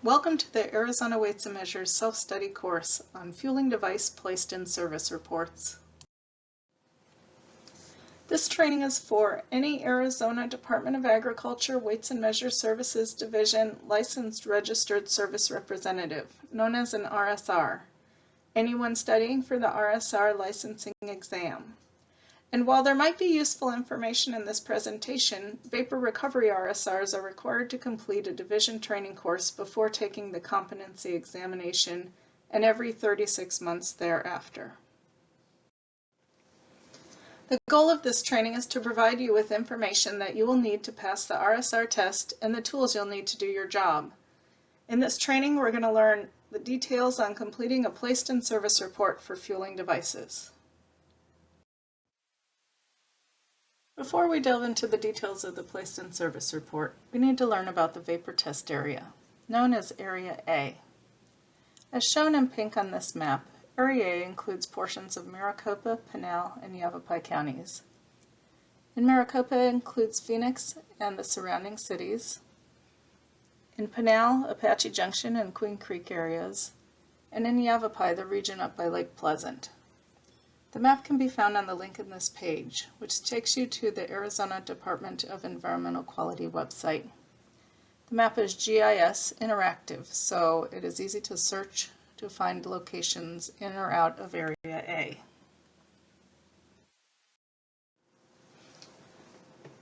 Welcome to the Arizona Weights and Measures self-study course on fueling device placed in service reports. This training is for any Arizona Department of Agriculture Weights and Measures Services Division licensed registered service representative, known as an RSR, anyone studying for the RSR licensing exam. And while there might be useful information in this presentation, vapor recovery RSRs are required to complete a division training course before taking the competency examination and every 36 months thereafter. The goal of this training is to provide you with information that you will need to pass the RSR test and the tools you'll need to do your job. In this training, we're going to learn the details on completing a placed in service report for fueling devices. Before we delve into the details of the placed in service report, we need to learn about the vapor test area, known as Area A. As shown in pink on this map, Area A includes portions of Maricopa, Pinal, and Yavapai counties. In Maricopa, it includes Phoenix and the surrounding cities. In Pinal, Apache Junction and Queen Creek areas, and in Yavapai, the region up by Lake Pleasant. The map can be found on the link in this page, which takes you to the Arizona Department of Environmental Quality website. The map is GIS interactive, so it is easy to search to find locations in or out of Area A.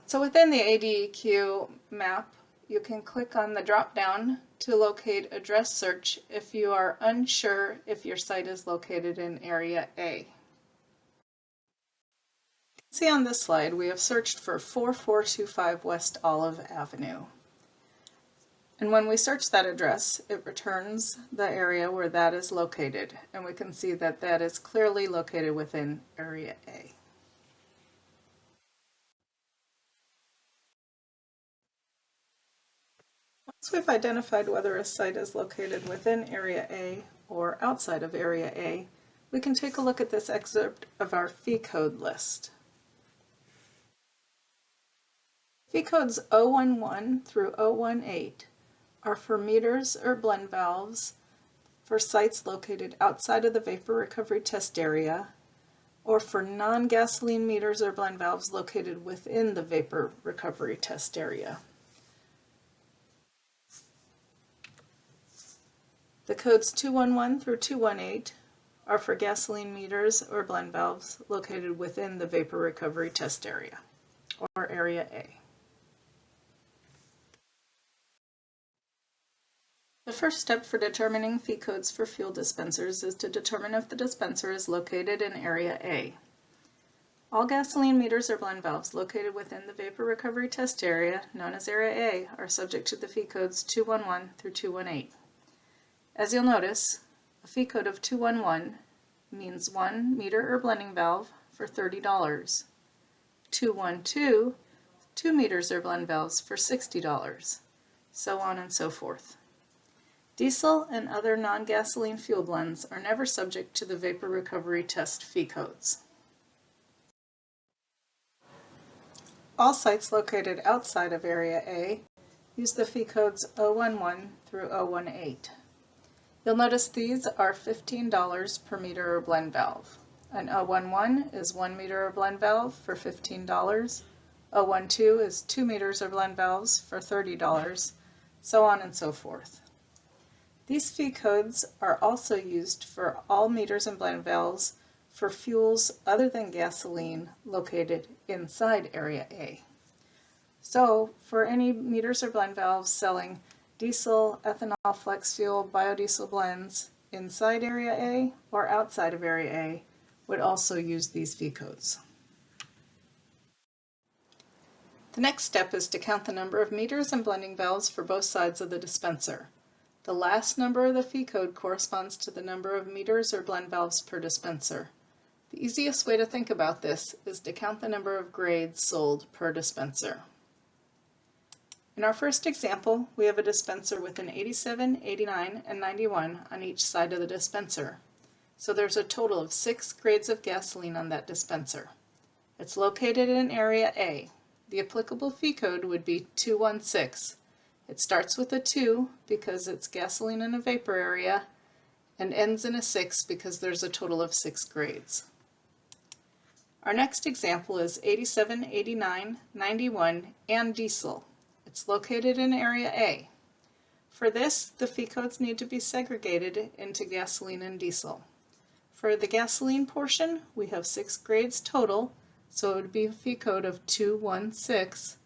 So within the ADEQ map, you can click on the drop-down to locate address search if you are unsure if your site is located in Area A. See on this slide, we have searched for 4425 West Olive Avenue. And when we search that address, it returns the area where that is located, and we can see that that is clearly located within Area A. Once we've identified whether a site is located within Area A or outside of Area A, we can take a look at this excerpt of our fee code list. Fee codes 011 through 018 are for meters or blend valves for sites located outside of the vapor recovery test area, or for non-gasoline meters or blend valves located within the vapor recovery test area. The codes 211 through 218 are for gasoline meters or blend valves located within the vapor recovery test area, or Area A. The first step for determining fee codes for fuel dispensers is to determine if the dispenser is located in Area A. All gasoline meters or blend valves located within the vapor recovery test area, known as Area A, are subject to the fee codes 211 through 218. As you'll notice, a fee code of 211 means 1 meter or blending valve for $30. 212, 2 meters or blend valves for $60, so on and so forth. Diesel and other non-gasoline fuel blends are never subject to the vapor recovery test fee codes. All sites located outside of Area A use the fee codes 011 through 018. You'll notice these are $15 per meter or blend valve. An 011 is 1 meter or blend valve for $15. 012 is 2 meters or blend valves for $30, so on and so forth. These fee codes are also used for all meters and blend valves for fuels other than gasoline located inside Area A. So, for any meters or blend valves selling diesel, ethanol, flex fuel, biodiesel blends inside Area A or outside of Area A would also use these fee codes. The next step is to count the number of meters and blending valves for both sides of the dispenser. The last number of the fee code corresponds to the number of meters or blend valves per dispenser. The easiest way to think about this is to count the number of grades sold per dispenser. In our first example, we have a dispenser with an 87, 89, and 91 on each side of the dispenser. So there's a total of 6 grades of gasoline on that dispenser. It's located in Area A. The applicable fee code would be 216. It starts with a 2 because it's gasoline in a vapor area, and ends in a 6 because there's a total of 6 grades. Our next example is 87, 89, 91, and diesel. It's located in area A. For this, the fee codes need to be segregated into gasoline and diesel. For the gasoline portion, we have 6 grades total, so it would be a fee code of 216.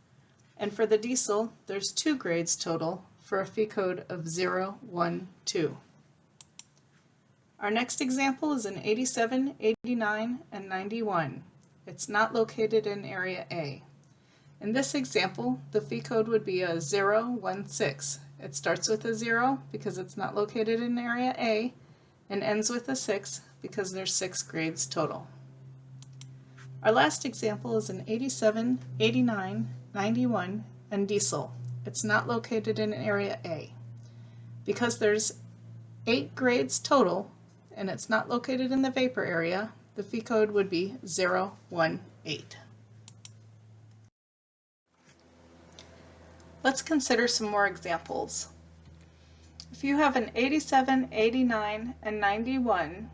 And for the diesel, there's 2 grades total for a fee code of 012. Our next example is in 87, 89, and 91. It's not located in area A. In this example, the fee code would be a 016. It starts with a 0 because it's not located in area A, and ends with a 6 because there's 6 grades total. Our last example is in 87, 89, 91, and diesel. It's not located in area A. Because there's 8 grades total, and it's not located in the vapor area, the fee code would be 018. Let's consider some more examples. If you have an 87, 89, and 91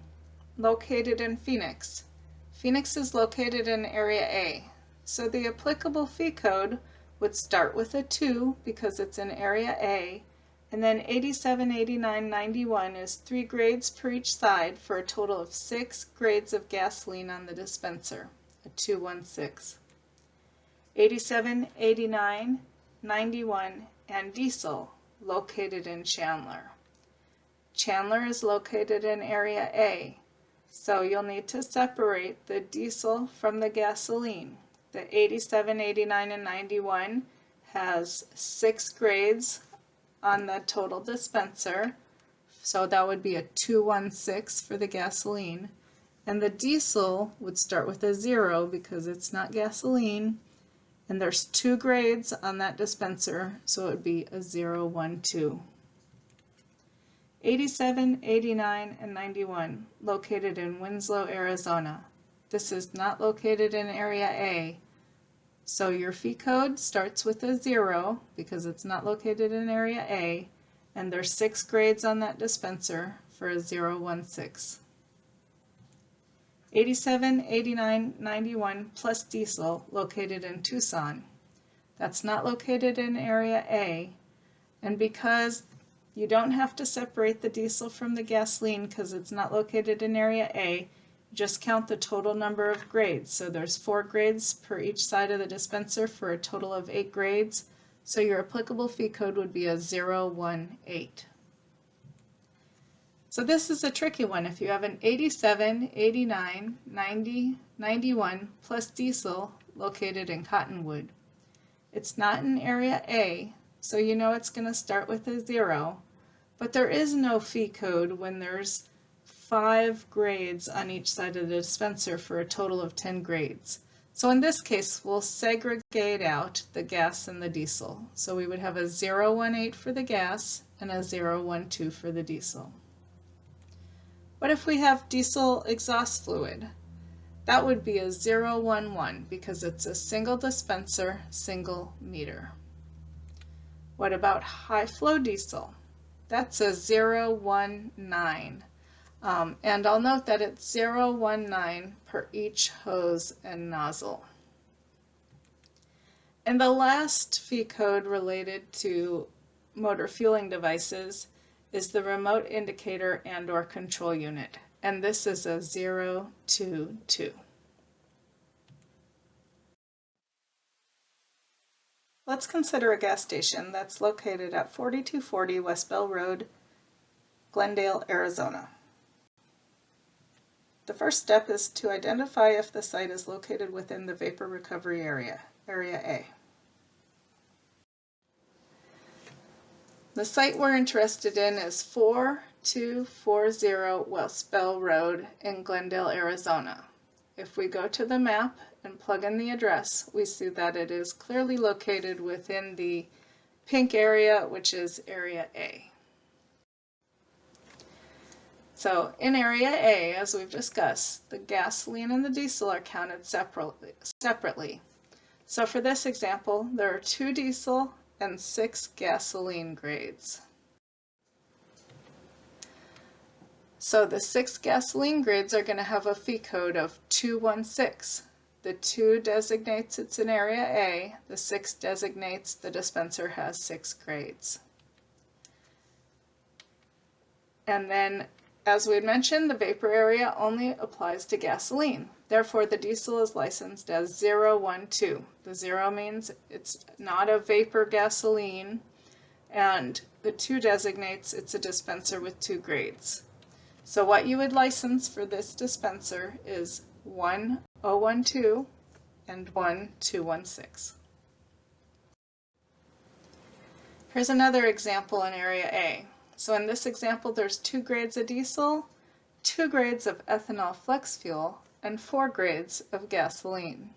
located in Phoenix, Phoenix is located in area A, so the applicable fee code would start with a 2 because it's in area A, and then 87, 89, 91 is 3 grades per each side for a total of 6 grades of gasoline on the dispenser, a 216. 87, 89, 91, and diesel located in Chandler. Chandler is located in area A, so you'll need to separate the diesel from the gasoline. The 87, 89, and 91 has 6 grades on the total dispenser, so that would be a 216 for the gasoline, and the diesel would start with a 0 because it's not gasoline, and there's 2 grades on that dispenser, so it would be a 012. 87, 89, and 91 located in Winslow, Arizona. This is not located in area A, so your fee code starts with a 0 because it's not located in area A, and there's 6 grades on that dispenser for a 016. 87, 89, 91 plus diesel located in Tucson. That's not located in area A, and because you don't have to separate the diesel from the gasoline because it's not located in area A, just count the total number of grades. So there's 4 grades per each side of the dispenser for a total of 8 grades, so your applicable fee code would be a 018. So this is a tricky one. If you have an 87, 89, 90, 91 plus diesel located in Cottonwood. It's not in area A, so you know it's going to start with a 0, but there is no fee code when there's 5 grades on each side of the dispenser for a total of 10 grades. So in this case, we'll segregate out the gas and the diesel. So we would have a 018 for the gas and a 012 for the diesel. What if we have diesel exhaust fluid? That would be a 011 because it's a single dispenser, single meter. What about high flow diesel? That's a 019. And I'll note that it's 019 per each hose and nozzle. And the last fee code related to motor fueling devices is the remote indicator and/or control unit, and this is a 022. Let's consider a gas station that's located at 4240 West Bell Road, Glendale, Arizona. The first step is to identify if the site is located within the vapor recovery area, Area A. The site we're interested in is 4240 West Bell Road in Glendale, Arizona. If we go to the map and plug in the address, we see that it is clearly located within the pink area, which is Area A. So in Area A, as we've discussed, the gasoline and the diesel are counted separately. So for this example, there are 2 diesel and 6 gasoline grades. So the 6 gasoline grades are going to have a fee code of 216. The 2 designates it's in area A, the 6 designates the dispenser has 6 grades. And then, as we had mentioned, the vapor area only applies to gasoline. Therefore, the diesel is licensed as 012. The 0 means it's not a vapor gasoline, and the 2 designates it's a dispenser with 2 grades. So what you would license for this dispenser is 1012 and 1216. Here's another example in area A. So in this example, there's 2 grades of diesel, 2 grades of ethanol flex fuel, and 4 grades of gasoline.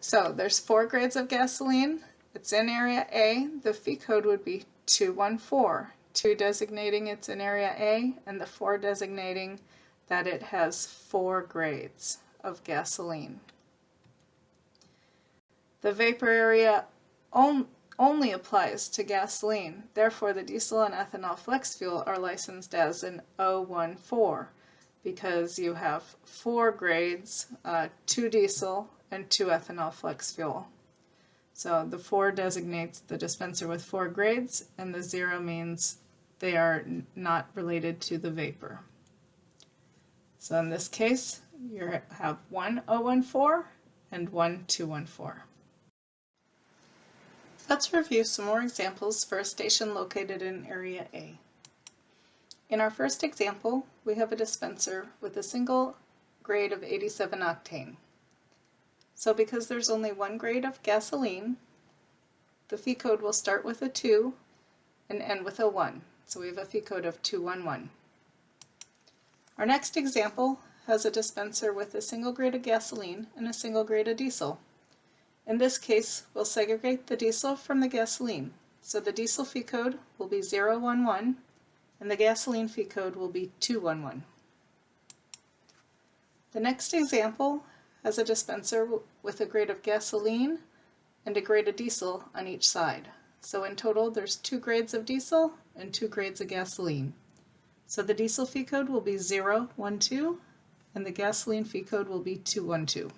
So there's 4 grades of gasoline. It's in area A. The fee code would be 214. 2 designating it's in area A, and the 4 designating that it has 4 grades of gasoline. The vapor area only applies to gasoline. Therefore, the diesel and ethanol flex fuel are licensed as an 014 because you have 4 grades, 2 diesel and 2 ethanol flex fuel. So the 4 designates the dispenser with 4 grades, and the 0 means they are not related to the vapor. So in this case, you have 1014 and 1214. Let's review some more examples for a station located in area A. In our first example, we have a dispenser with a single grade of 87 octane. So because there's only 1 grade of gasoline, the fee code will start with a 2 and end with a 1. So we have a fee code of 211. Our next example has a dispenser with a single grade of gasoline and a single grade of diesel. In this case, we'll segregate the diesel from the gasoline. So the diesel fee code will be 011 and the gasoline fee code will be 211. The next example has a dispenser with a grade of gasoline and a grade of diesel on each side. So in total, there's 2 grades of diesel and 2 grades of gasoline. So the diesel fee code will be 012 and the gasoline fee code will be 212.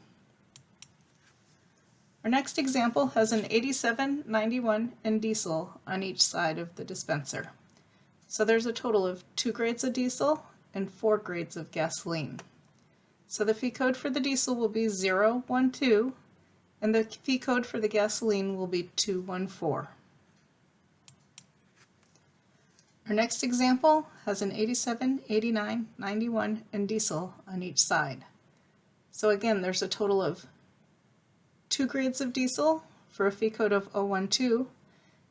Our next example has an 87, 91, and diesel on each side of the dispenser. So there's a total of 2 grades of diesel and 4 grades of gasoline. So the fee code for the diesel will be 012 and the fee code for the gasoline will be 214. Our next example has an 87, 89, 91, and diesel on each side. So again, there's a total of 2 grades of diesel for a fee code of 012,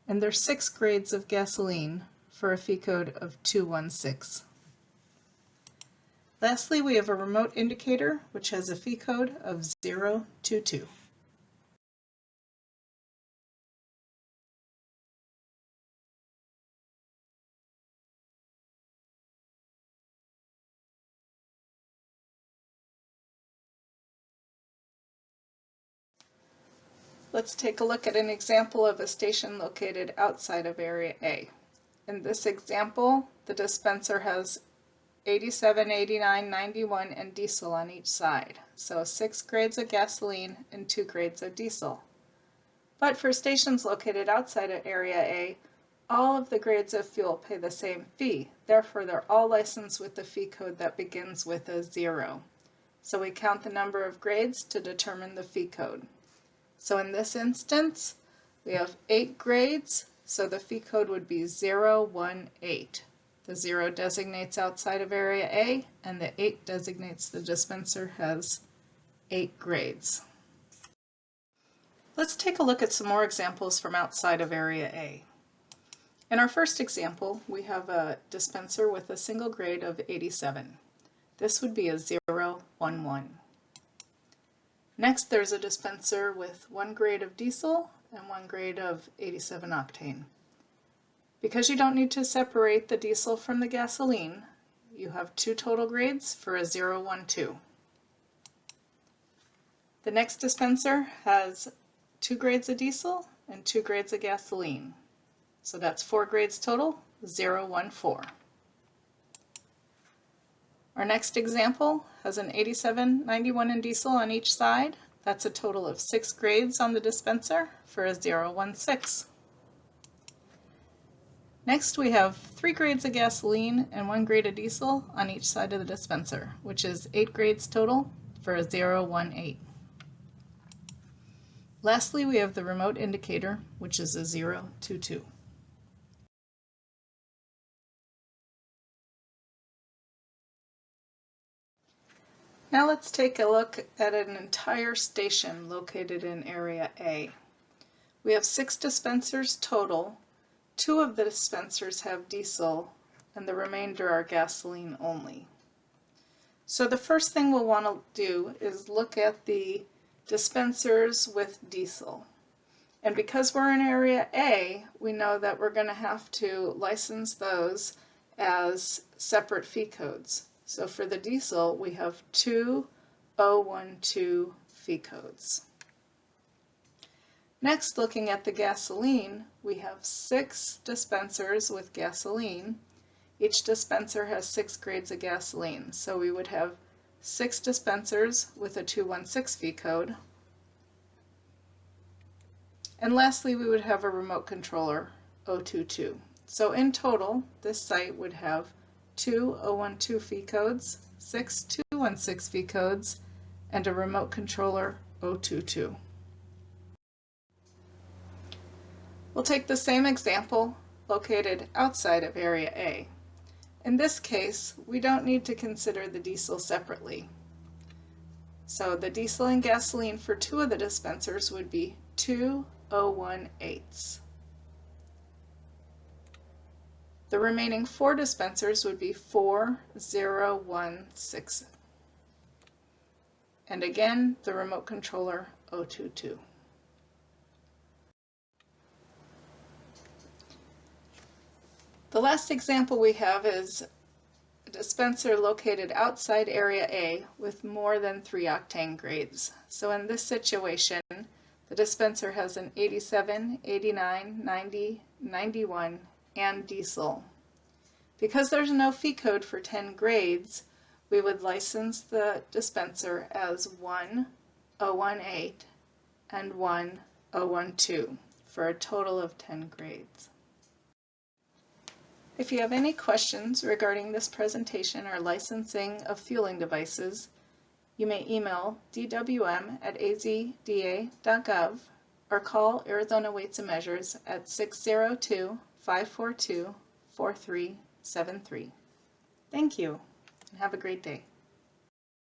and there's 6 grades of gasoline for a fee code of 216. Lastly, we have a remote indicator which has a fee code of 022. Let's take a look at an example of a station located outside of Area A. In this example, the dispenser has 87, 89, 91, and diesel on each side. So 6 grades of gasoline and 2 grades of diesel. But for stations located outside of Area A, all of the grades of fuel pay the same fee. Therefore, they're all licensed with the fee code that begins with a 0. So we count the number of grades to determine the fee code. So in this instance, we have 8 grades, so the fee code would be 018. The 0 designates outside of Area A, and the 8 designates the dispenser has 8 grades. Let's take a look at some more examples from outside of Area A. In our first example, we have a dispenser with a single grade of 87. This would be a 011. Next, there's a dispenser with 1 grade of diesel and 1 grade of 87 octane. Because you don't need to separate the diesel from the gasoline, you have 2 total grades for a 012. The next dispenser has 2 grades of diesel, and 2 grades of gasoline. So that's 4 grades total, 0, 1, 4. Our next example has an 87, 91 in diesel on each side. That's a total of 6 grades on the dispenser for a 0, 1, 6. Next we have 3 grades of gasoline and 1 grade of diesel on each side of the dispenser, which is 8 grades total for a 0, 1, 8. Lastly, we have the remote indicator, which is a 0, 2, 2. Now let's take a look at an entire station located in Area A. We have 6 dispensers total. 2 of the dispensers have diesel, and the remainder are gasoline only. So the first thing we'll want to do is look at the dispensers with diesel. And because we're in Area A, we know that we're going to have to license those as separate fee codes. So for the diesel, we have 2 012 fee codes. Next, looking at the gasoline, we have 6 dispensers with gasoline. Each dispenser has 6 grades of gasoline, so we would have 6 dispensers with a 216 fee code. And lastly, we would have a remote controller, 022. So in total, this site would have 2 012 fee codes, 6 216 fee codes, and a remote controller, 022. We'll take the same example located outside of Area A. In this case, we don't need to consider the diesel separately. So the diesel and gasoline for 2 of the dispensers would be 2 018s. The remaining 4 dispensers would be 4 016. And again, the remote controller 022. The last example we have is a dispenser located outside Area A with more than 3 octane grades. So in this situation, the dispenser has an 87, 89, 90, 91, and diesel. Because there's no fee code for 10 grades, we would license the dispenser as 1 018 and 1 012 for a total of 10 grades. If you have any questions regarding this presentation or licensing of fueling devices, you may email dwm@azda.gov or call Arizona Weights and Measures at 602-542-4373. Thank you, and have a great day.